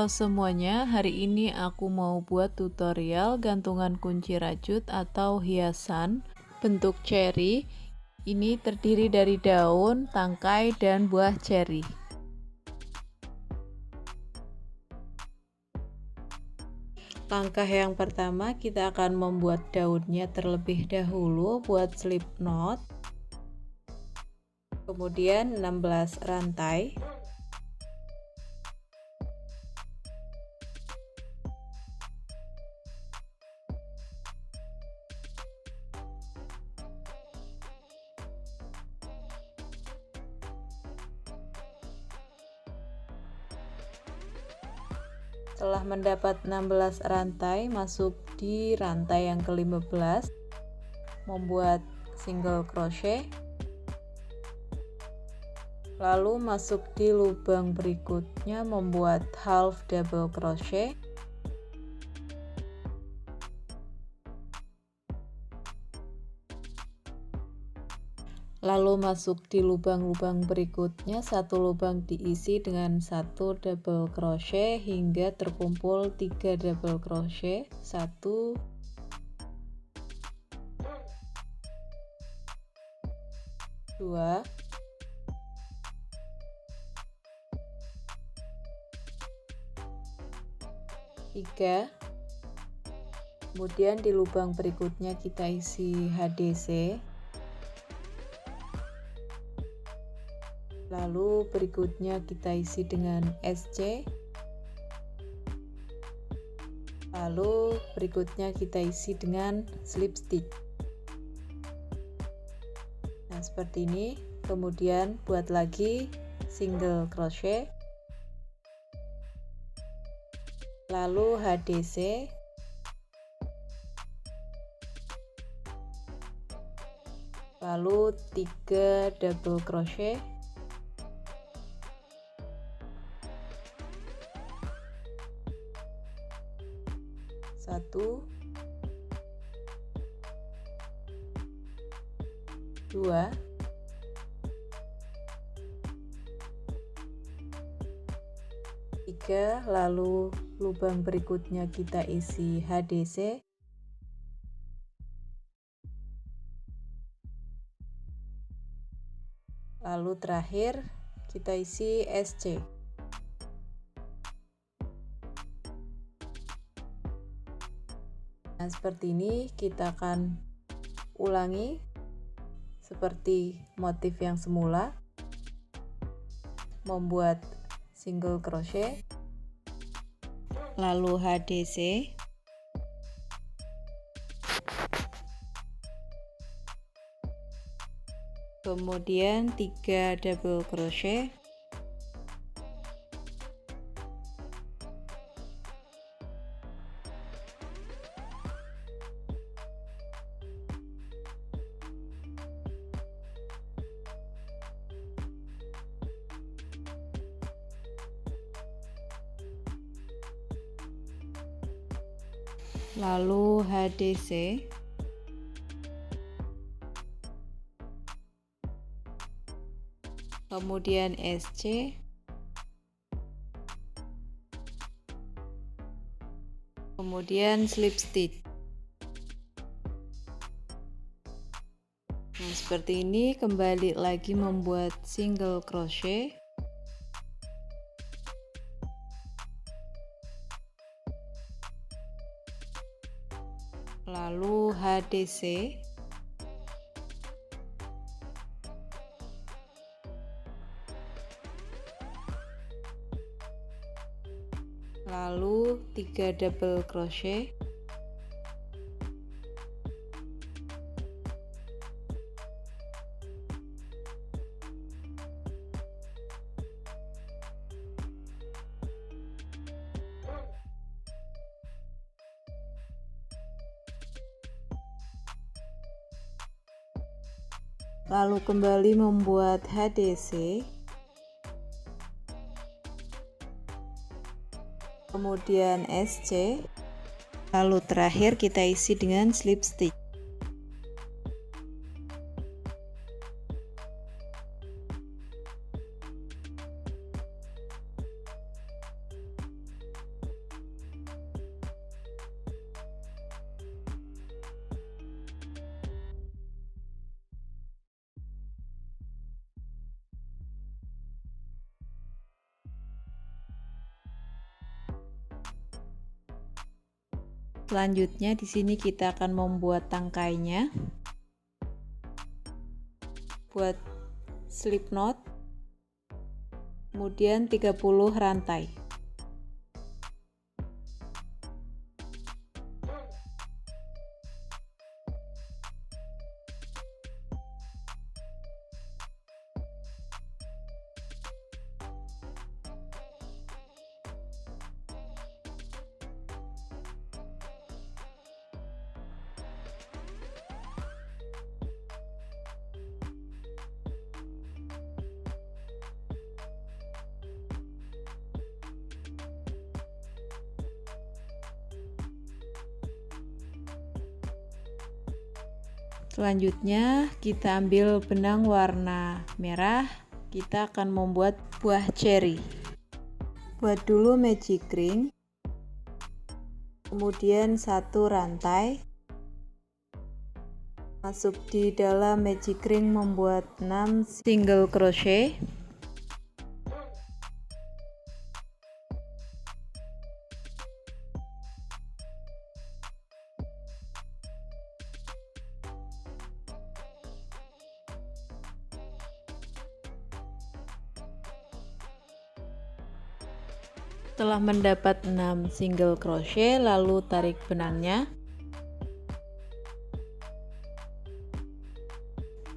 Halo semuanya, hari ini aku mau buat tutorial gantungan kunci rajut atau hiasan bentuk cherry. Ini terdiri dari daun, tangkai, dan buah cherry. Langkah yang pertama, kita akan membuat daunnya terlebih dahulu buat slip knot. Kemudian 16 rantai. Setelah mendapat 16 rantai, masuk di rantai yang ke-15, membuat single crochet, lalu masuk di lubang berikutnya membuat half double crochet, lalu masuk di lubang-lubang berikutnya, satu lubang diisi dengan satu double crochet hingga terkumpul 3 double crochet, 1 2 3. Kemudian di lubang berikutnya kita isi HDC, lalu berikutnya kita isi dengan SC, lalu berikutnya kita isi dengan slip stitch. Nah, seperti ini. Kemudian buat lagi single crochet, lalu HDC, lalu 3 double crochet, satu, 2, 3, lalu lubang berikutnya kita isi HDC, lalu terakhir kita isi SC. Nah, seperti ini kita akan ulangi seperti motif yang semula, membuat single crochet, lalu HDC, kemudian 3 double crochet, lalu HDC, kemudian SC, kemudian slip stitch. Nah, seperti ini. Kembali lagi membuat single crochet, lalu HDC, lalu 3 double crochet, lalu kembali membuat HDC, kemudian SC, lalu terakhir kita isi dengan slip stitch. Selanjutnya di sini kita akan membuat tangkainya. Buat slip knot, kemudian 30 rantai. Selanjutnya kita ambil benang warna merah, kita akan membuat buah cherry. Buat dulu magic ring, kemudian 1 rantai, masuk di dalam magic ring membuat 6 single crochet. Setelah mendapat 6 single crochet, lalu tarik benangnya,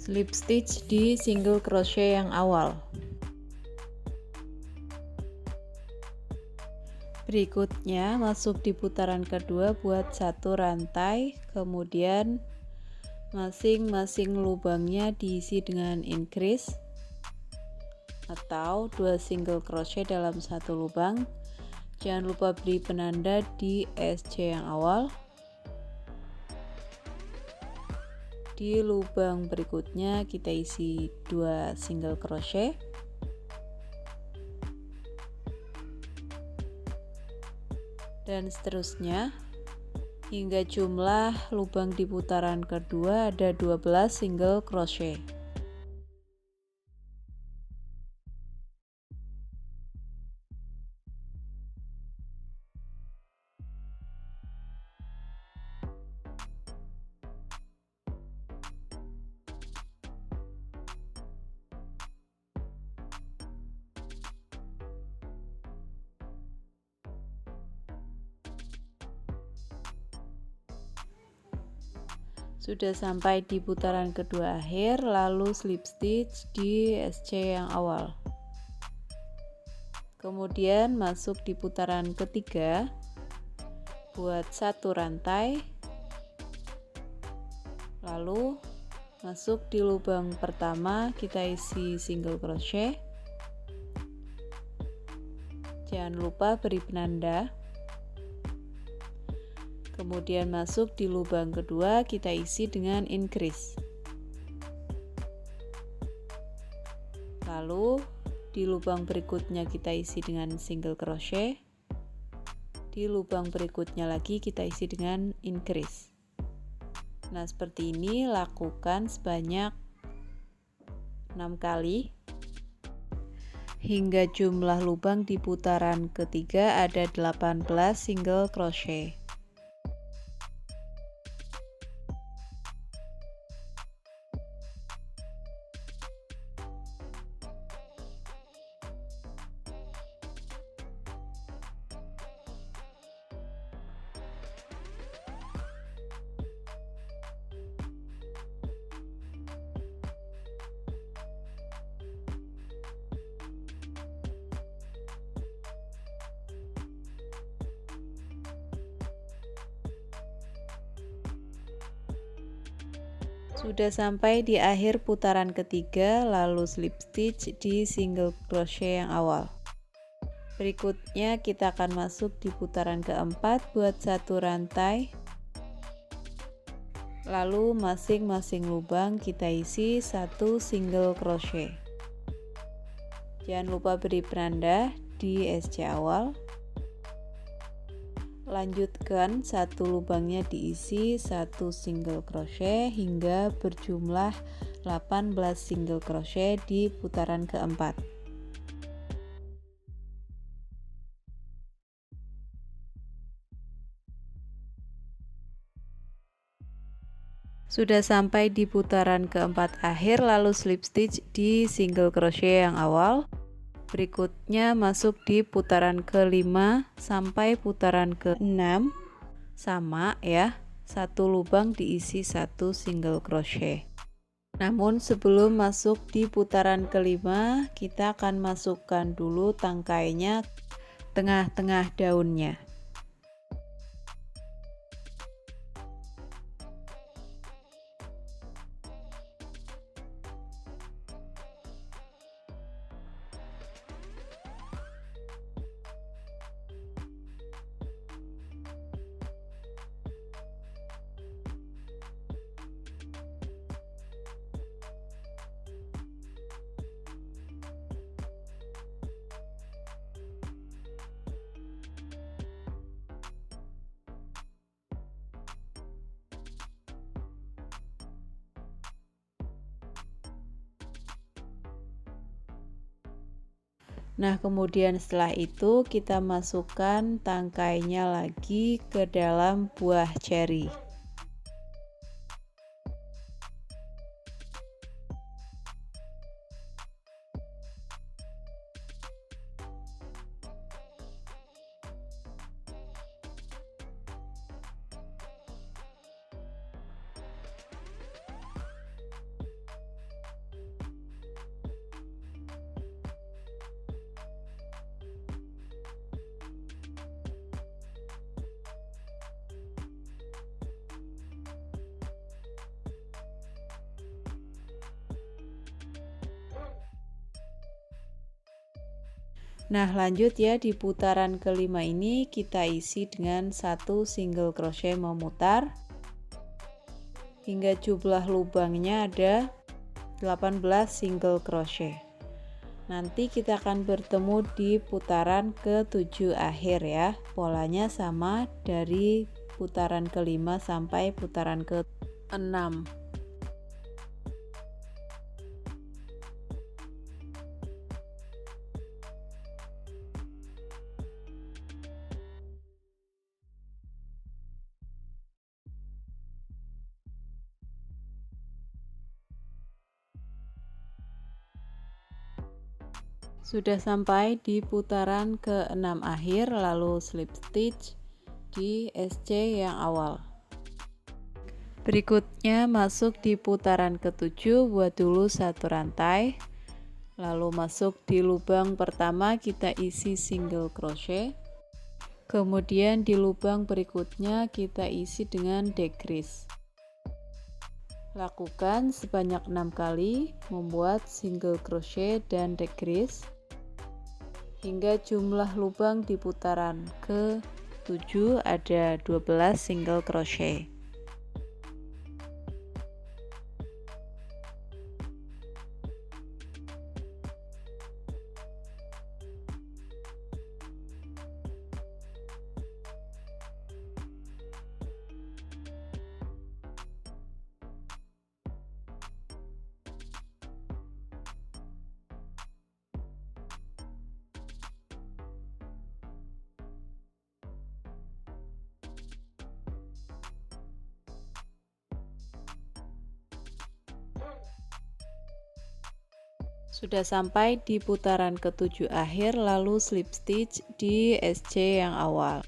slip stitch di single crochet yang awal. Berikutnya masuk di putaran kedua, buat 1 rantai, kemudian masing-masing lubangnya diisi dengan increase atau 2 single crochet dalam 1 lubang. Jangan lupa beri penanda di SC yang awal. Di lubang berikutnya kita isi 2 single crochet. Dan seterusnya hingga jumlah lubang di putaran kedua ada 12 single crochet. Sudah sampai di putaran kedua akhir, lalu slip stitch di SC yang awal. Kemudian masuk di putaran ketiga, buat 1 rantai, lalu masuk di lubang pertama, kita isi single crochet. Jangan lupa beri penanda. Kemudian masuk di lubang kedua, kita isi dengan increase. Lalu di lubang berikutnya kita isi dengan single crochet. Di lubang berikutnya lagi kita isi dengan increase. Nah, seperti ini lakukan sebanyak 6 kali hingga jumlah lubang di putaran ketiga ada 18 single crochet. Sudah sampai di akhir putaran ketiga, lalu slip stitch di single crochet yang awal. Berikutnya kita akan masuk di putaran keempat, buat 1 rantai, lalu masing-masing lubang kita isi 1 single crochet. Jangan lupa beri penanda di SC awal. Lanjutkan 1 lubangnya diisi 1 single crochet hingga berjumlah 18 single crochet di putaran keempat. Sudah sampai di putaran keempat akhir, lalu slip stitch di single crochet yang awal. Berikutnya masuk di putaran kelima sampai putaran ke-6, sama ya, satu lubang diisi satu single crochet. Namun sebelum masuk di putaran kelima, kita akan masukkan dulu tangkainya tengah-tengah daunnya. Nah, kemudian setelah itu kita masukkan tangkainya lagi ke dalam buah ceri. Nah, lanjut ya, di putaran kelima ini kita isi dengan satu single crochet memutar hingga jumlah lubangnya ada 18 single crochet. Nanti kita akan bertemu di putaran ke-7 akhir ya. Polanya sama dari putaran kelima sampai putaran ke-6. Sudah sampai di putaran ke-6 akhir, lalu slip stitch di SC yang awal. Berikutnya masuk di putaran ke-7, buat dulu satu rantai, lalu masuk di lubang pertama kita isi single crochet, kemudian di lubang berikutnya kita isi dengan decrease. Lakukan sebanyak 6 kali membuat single crochet dan decrease hingga jumlah lubang di putaran ke-7 ada 12 single crochet. Sudah sampai di putaran ke-7 akhir, lalu slip stitch di SC yang awal.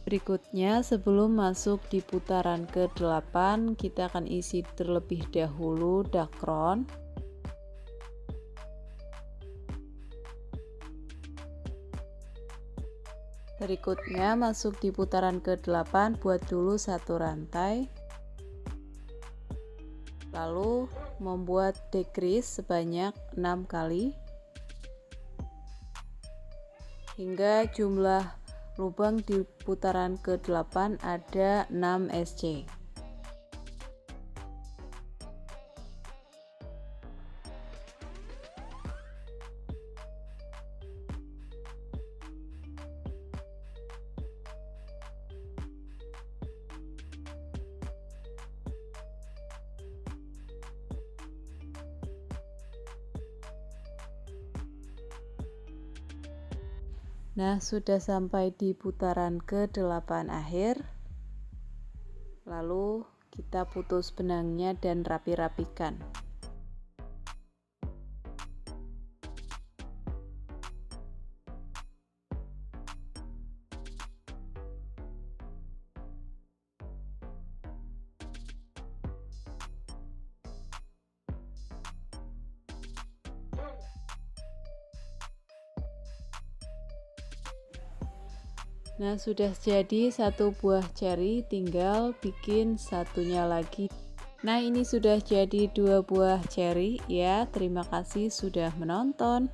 Berikutnya, sebelum masuk di putaran ke-8, kita akan isi terlebih dahulu dakron. Berikutnya masuk di putaran ke-8, buat dulu satu rantai, lalu membuat decrease sebanyak 6 kali hingga jumlah lubang di putaran ke-8 ada 6 SC. Nah, sudah sampai di putaran ke-8 akhir. Lalu kita putus benangnya dan rapi-rapikan. Nah, sudah jadi satu buah ceri, tinggal bikin satunya lagi. Nah, ini sudah jadi 2 buah ceri ya. Terima kasih sudah menonton.